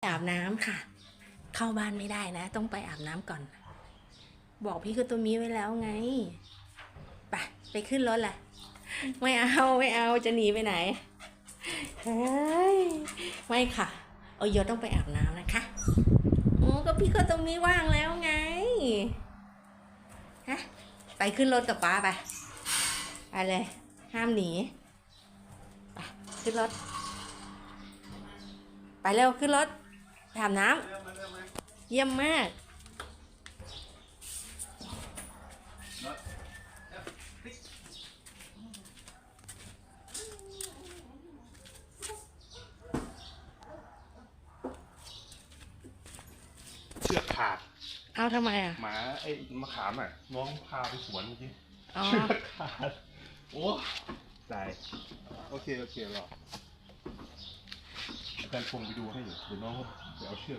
อาบน้ำค่ะเข้าบ้านไม่ได้นะต้องไปอาบน้ำก่อนบอกพี่คือตัวมีไว้แล้วไงไปขึ้นรถแหละไม่เอาจะหนีไปไหนเฮ้ยไม่ค่ะโอยต้องไปอาบน้ำนะคะโอ้ก็พี่ก็ตรงนี้ว่างแล้วไงฮะไปขึ้นรถกับป้าไปเลยห้ามหนีไปขึ้นรถไปเร็วขึ้นรถไปอาบน้ำเยี่ยมมากเชือกขาดเอาทำไมอ่ะหมาไอ้มะขามอ่ะน้องพาไปสวนเมื่อกี้ อ๋อ เชือกขาดโอ้ตายโอเครออาจารย์พงไปดูให้อยู่เดี๋ยวน้องไปเอาเชือก